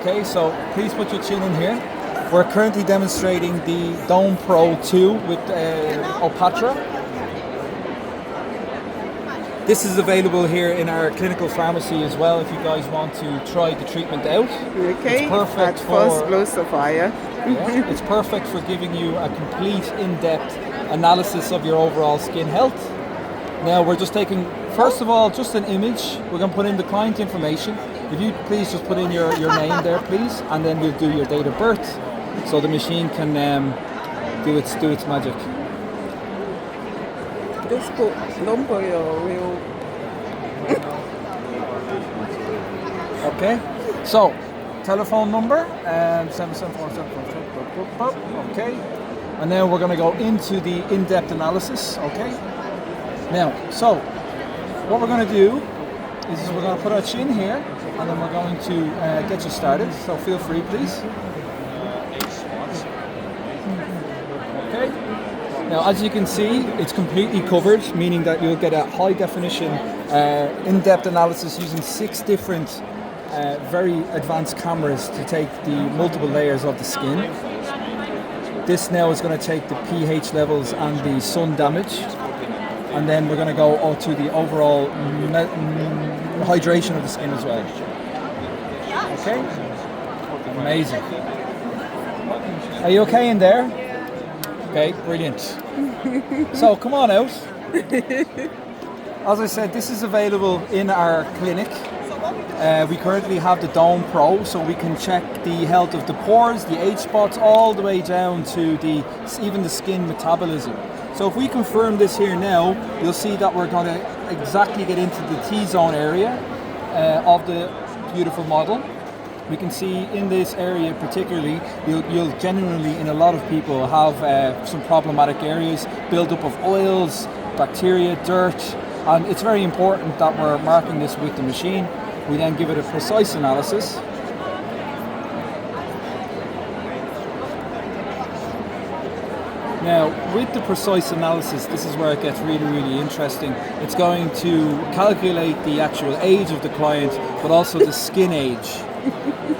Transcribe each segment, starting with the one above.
Okay, so please put your chin in here. We're currently demonstrating the Dome Pro 2 with Opatra. This is available here in our clinical pharmacy as well if you guys want to try the treatment out. Okay, it's perfect at first blush of fire. Yeah, it's perfect for giving you a complete in-depth analysis of your overall skin health. Now we're just taking, first of all, just an image. We're going to put in the client information. If you please just put in your name there, please, and then we'll do your date of birth so the machine can do its magic. Just put number your real. Okay, so telephone number and 774. Okay, and then we're going to go into the in-depth analysis. Okay, now so what we're going to do is we're going to put our chin here and then we're going to get you started. So feel free, please. Okay. Now, as you can see, it's completely covered, meaning that you'll get a high definition, in-depth analysis using 6 different very advanced cameras to take the multiple layers of the skin. This now is going to take the pH levels and the sun damage, and then we're going to go to the overall hydration of the skin as well. Okay? Amazing. Are you okay in there? Okay, brilliant. So come on out. As I said, this is available in our clinic. We currently have the Dome Pro, so we can check the health of the pores, the age spots, all the way down to even the skin metabolism. So if we confirm this here now, you'll see that we're going to exactly get into the T-zone area of the beautiful model. We can see in this area particularly, you'll genuinely, in a lot of people, have some problematic areas, build-up of oils, bacteria, dirt, and it's very important that we're marking this with the machine. We then give it a precise analysis. Now, with the precise analysis, this is where it gets really, really interesting. It's going to calculate the actual age of the client, but also the skin age.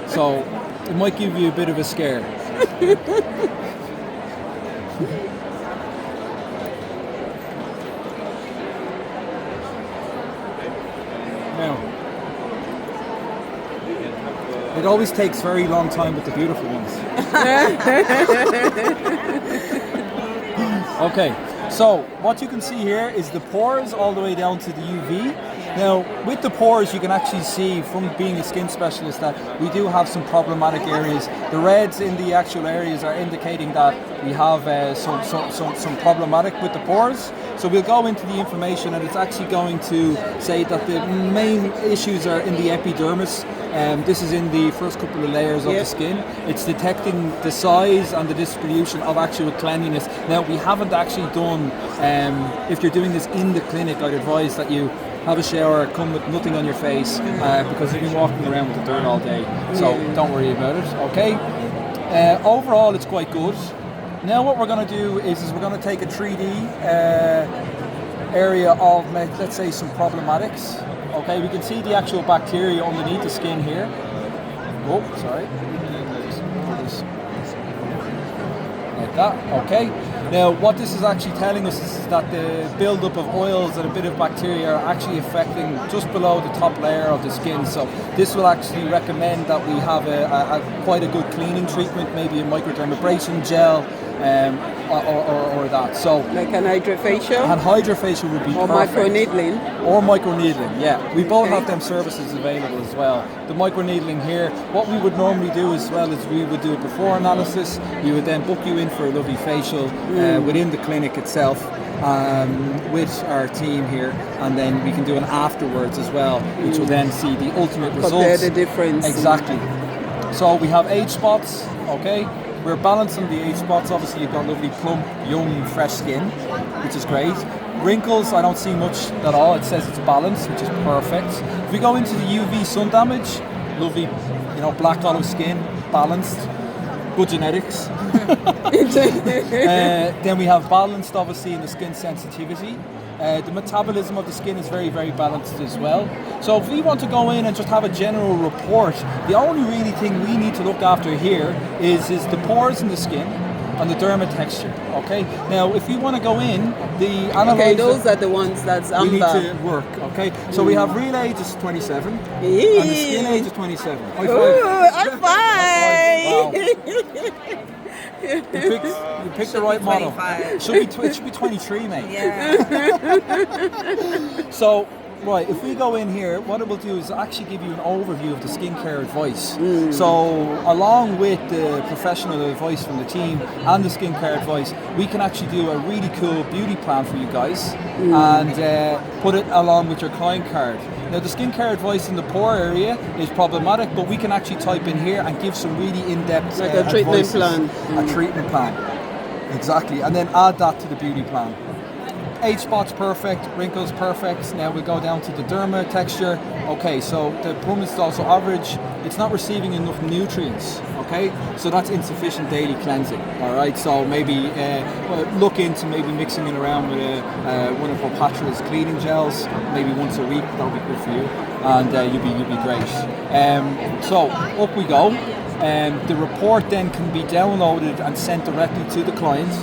So, it might give you a bit of a scare. Now, it always takes very long time with the beautiful ones. Okay, so what you can see here is the pores all the way down to the UV. Now, with the pores, you can actually see from being a skin specialist that we do have some problematic areas. The reds in the actual areas are indicating that we have some problematic with the pores. So we'll go into the information, and it's actually going to say that the main issues are in the epidermis. This is in the first couple of layers of the skin. It's detecting the size and the distribution of actual cleanliness. Now, we haven't actually done, if you're doing this in the clinic, I'd advise that you have a shower, come with nothing on your face, because you've been walking around with the dirt all day. So don't worry about it, okay? Overall, it's quite good. Now what we're going to do is we're going to take a 3D area of, let's say, some problematics. Okay, we can see the actual bacteria underneath the skin here. Oh, sorry. Like that, okay. Now, what this is actually telling us is that the build-up of oils and a bit of bacteria are actually affecting just below the top layer of the skin. So this will actually recommend that we have quite a good cleaning treatment, maybe a microdermabrasion gel, or that. So like an hydrofacial? And hydrofacial would be or perfect. microneedling? Or microneedling, yeah. We both have them services available as well. The microneedling here, what we would normally do as well is we would do a before analysis. We would then book you in for a lovely facial within the clinic itself with our team here, and then we can do an afterwards as well, which will then see the ultimate results. Compare the difference. Exactly. So we have age spots, okay? We're balancing the age spots. Obviously, you've got lovely, plump, young, fresh skin, which is great. Wrinkles, I don't see much at all. It says it's balanced, which is perfect. If we go into the UV sun damage, lovely, black olive skin, balanced, good genetics. Then we have balanced, obviously, in the skin sensitivity. The metabolism of the skin is very, very balanced as well. So if we want to go in and just have a general report, the only really thing we need to look after here is the pores in the skin and the derma texture. Okay. Now, if we want to go in, the analyzer. Okay, those are the ones that's we need amber. to work. Okay. So we have real age is 27, and the skin age is 27. High five. Ooh, high Wow. You picked the right model. 25. It should be 23, mate. Yeah. So, right, if we go in here, what it will do is actually give you an overview of the skincare advice. So, along with the professional advice from the team and the skincare advice, we can actually do a really cool beauty plan for you guys and put it along with your client card. Now, the skincare advice in the pore area is problematic, but we can actually type in here and give some really in-depth Like a treatment advices. plan. A treatment plan. Exactly. And then add that to the beauty plan. Age spots perfect, wrinkles perfect. Now we go down to the derma texture. Okay, so the performance is also average. It's not receiving enough nutrients. Okay, so that's insufficient daily cleansing. All right, so maybe look into maybe mixing it around with one of Patra's cleaning gels, maybe once a week. That'll be good for you, and you'll be great. So up we go. The report then can be downloaded and sent directly to the client.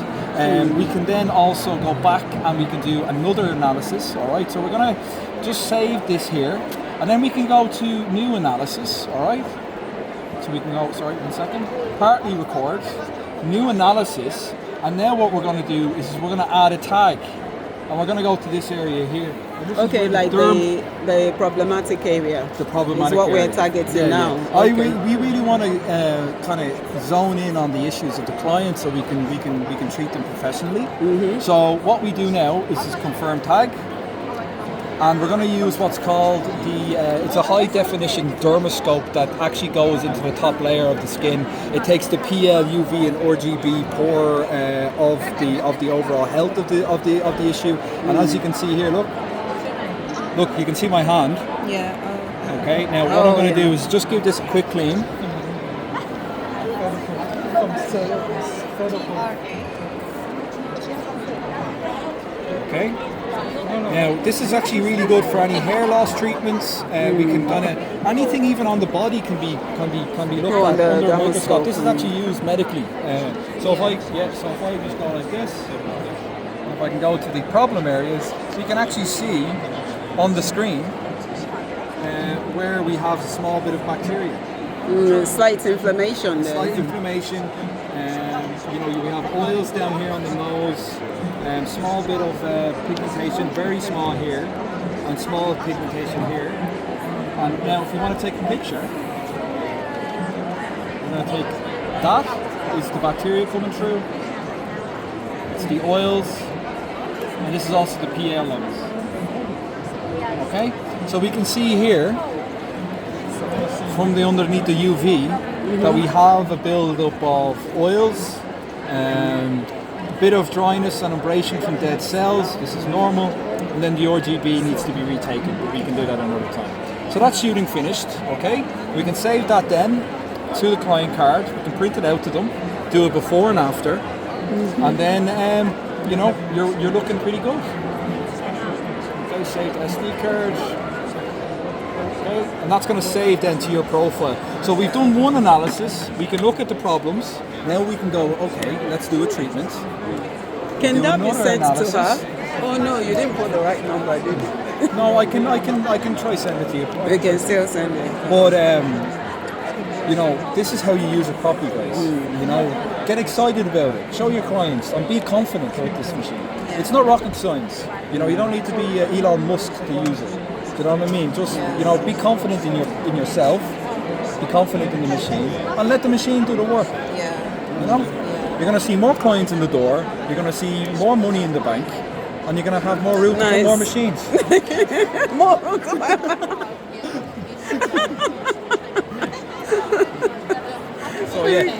We can then also go back and we can do another analysis. All right, so we're gonna just save this here, and then we can go to new analysis. All right, so we can go. Sorry, 1 second. Partly record, new analysis, and now what we're gonna do is we're gonna add a tag, and we're gonna go to this area here. Okay, like the problematic area. The problematic is what area. we're targeting now. Yeah. Okay. We really want to kind of zone in on the issues of the client, so we can treat them professionally. So what we do now is this confirm tag, and we're going to use what's called it's a high definition dermoscope that actually goes into the top layer of the skin. It takes the PL, UV, and RGB pore of the overall health of the issue. And as you can see here, look, you can see my hand. Yeah. Okay, now what I'm going to do is just give this a quick clean. Okay. Now this is actually really good for any hair loss treatments. We can anything even on the body can be looked at under a microscope. This is actually used medically. So if I just go like this, if I can go to the problem areas, so you can actually see on the screen where we have a small bit of bacteria. Slight inflammation there. Slight inflammation. We have oils down here on the nose. Small bit of pigmentation, very small here, and small pigmentation here. And now, if you want to take a picture, we're going to take that. Is the bacteria coming through? It's the oils, and this is also the PL levels. Okay, so we can see here from the underneath the UV that we have a build-up of oils and a bit of dryness and abrasion from dead cells. This is normal, and then the RGB needs to be retaken, but we can do that another time. So that's shooting finished. Okay, we can save that then to the client card. We can print it out to them, do a before and after, and then you're looking pretty good. Okay, saved SD card. Okay, and that's going to save then to your profile. So we've done one analysis. We can look at the problems. Now we can go. Okay, let's do a treatment. Can that be another sent analysis. to her? Oh no, you didn't put the right number, did you? No, I can try send it to you. We can still send it. But this is how you use it properly, guys. Get excited about it. Show your clients and be confident with this machine. It's not rocket science. You don't need to be Elon Musk to use it. Do you know what I mean? Just be confident in yourself. Be confident in the machine, and let the machine do the work. Yeah. You're going to see more clients in the door. You're going to see more money in the bank, and you're going to have more room to put more machines. More. So yeah.